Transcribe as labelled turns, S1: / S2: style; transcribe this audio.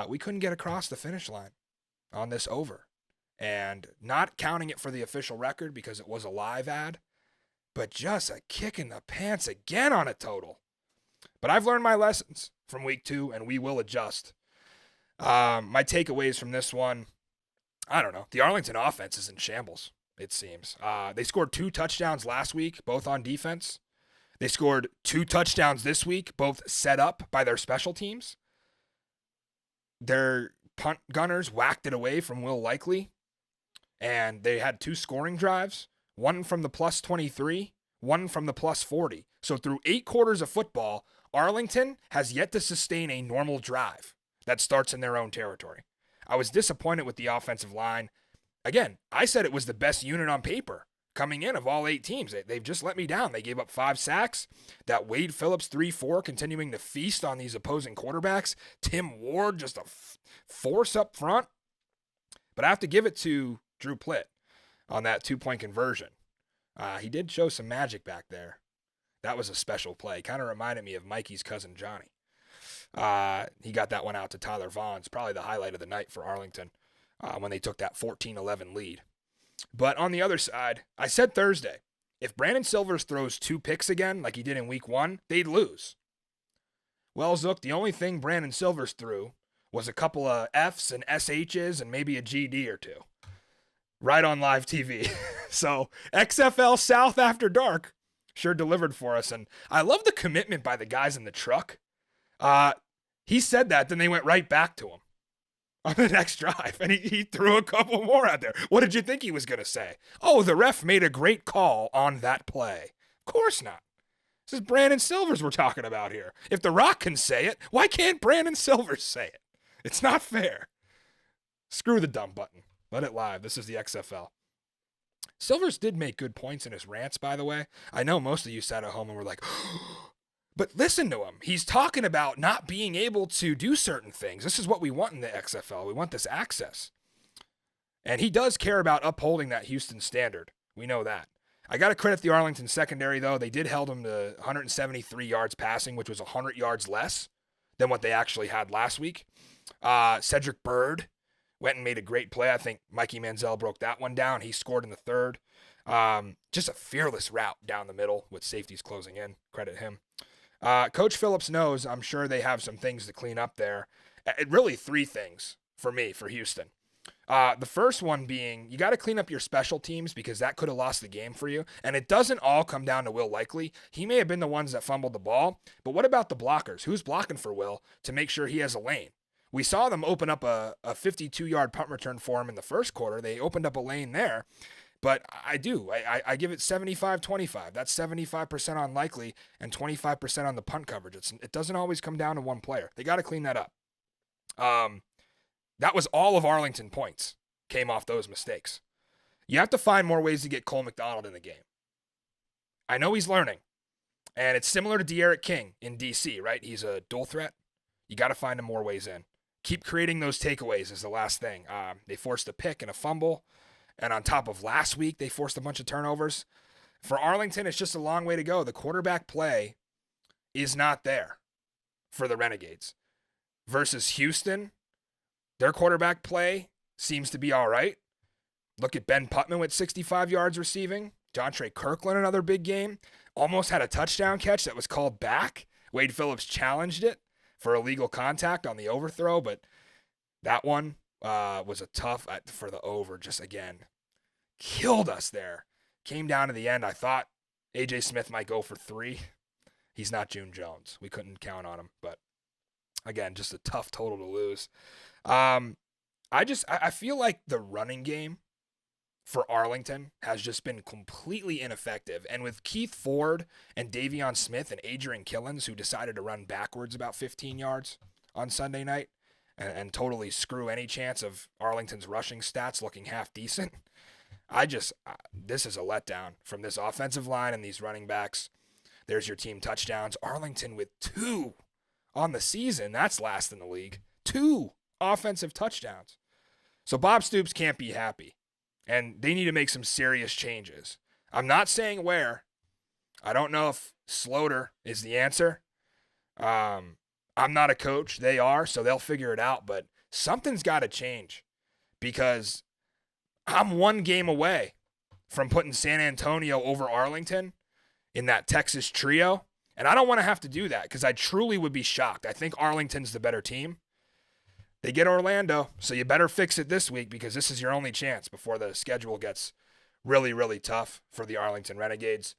S1: We couldn't get across the finish line on this over. And not counting it for the official record because it was a live ad, but just a kick in the pants again on a total. But I've learned my lessons from week 2, and we will adjust. My takeaways from this one, I don't know. The Arlington offense is in shambles, it seems. They scored 2 touchdowns last week, both on defense. They scored 2 touchdowns this week, both set up by their special teams. Their punt gunners whacked it away from Will Likely, and they had 2 scoring drives, one from the plus 23, one from the plus 40. So through 8 quarters of football, Arlington has yet to sustain a normal drive that starts in their own territory. I was disappointed with the offensive line. Again, I said it was the best unit on paper coming in of all 8 teams. They've just let me down. They gave up 5 sacks. That Wade Phillips 3-4 continuing to feast on these opposing quarterbacks. Tim Ward just a force up front. But I have to give it to Drew Plitt on that 2-point conversion. He did show some magic back there. That was a special play. Kind of reminded me of Mikey's cousin Johnny. He got that one out to Tyler Vaughn's, probably the highlight of the night for Arlington when they took that 14-11 lead. But on the other side, I said Thursday, if Brandon Silvers throws 2 picks again like he did in week 1, they'd lose. Well, Zook, the only thing Brandon Silvers threw was a couple of F's and SH's and maybe a GD or 2. Right on live TV. So XFL South After Dark sure delivered for us. And I love the commitment by the guys in the truck. He said that, then they went right back to him on the next drive, and he threw a couple more out there. What did you think he was going to say? Oh, the ref made a great call on that play. Of course not. This is Brandon Silvers we're talking about here. If The Rock can say it, why can't Brandon Silvers say it? It's not fair. Screw the dumb button. Let it live. This is the XFL. Silvers did make good points in his rants, by the way. I know most of you sat at home and were like, but listen to him. He's talking about not being able to do certain things. This is what we want in the XFL. We want this access. And he does care about upholding that Houston standard. We know that. I got to credit the Arlington secondary, though. They did held him to 173 yards passing, which was 100 yards less than what they actually had last week. Cedric Byrd went and made a great play. I think Mikey Manziel broke that one down. He scored in the third. Just a fearless route down the middle with safeties closing in. Credit him. Coach Phillips knows, I'm sure they have some things to clean up there. Really 3 things for me, for Houston. The first one being, you got to clean up your special teams because that could have lost the game for you. And it doesn't all come down to Will Likely. He may have been the ones that fumbled the ball, but what about the blockers? Who's blocking for Will to make sure he has a lane? We saw them open up a 52-yard punt return for him in the first quarter. They opened up a lane there. But I give it 75-25. That's 75% on Likely and 25% on the punt coverage. It doesn't always come down to one player. They got to clean that up. That was all of Arlington points came off those mistakes. You have to find more ways to get Cole McDonald in the game. I know he's learning. And it's similar to De'Aaron King in D.C., right? He's a dual threat. You got to find him more ways in. Keep creating those takeaways is the last thing. They forced a pick and a fumble. And on top of last week, they forced a bunch of turnovers. For Arlington, it's just a long way to go. The quarterback play is not there for the Renegades. Versus Houston, their quarterback play seems to be all right. Look at Ben Putman with 65 yards receiving. Jontre Kirkland, another big game. Almost had a touchdown catch that was called back. Wade Phillips challenged it for illegal contact on the overthrow, but that one was a tough for the over. Just again, killed us there. Came down to the end. I thought A.J. Smith might go for 3. He's not June Jones. We couldn't count on him, but again, just a tough total to lose. I feel like the running game for Arlington has just been completely ineffective. And with Keith Ford and Davion Smith and Adrian Killens, who decided to run backwards about 15 yards on Sunday night and totally screw any chance of Arlington's rushing stats looking half decent, this is a letdown from this offensive line and these running backs. There's your team touchdowns. Arlington with 2 on the season. That's last in the league. 2 offensive touchdowns. So Bob Stoops can't be happy. And they need to make some serious changes. I'm not saying where. I don't know if Sloter is the answer. I'm not a coach. They are, so they'll figure it out. But something's got to change because I'm one game away from putting San Antonio over Arlington in that Texas trio. And I don't want to have to do that because I truly would be shocked. I think Arlington's the better team. They get Orlando, so you better fix it this week because this is your only chance before the schedule gets really, really tough for the Arlington Renegades.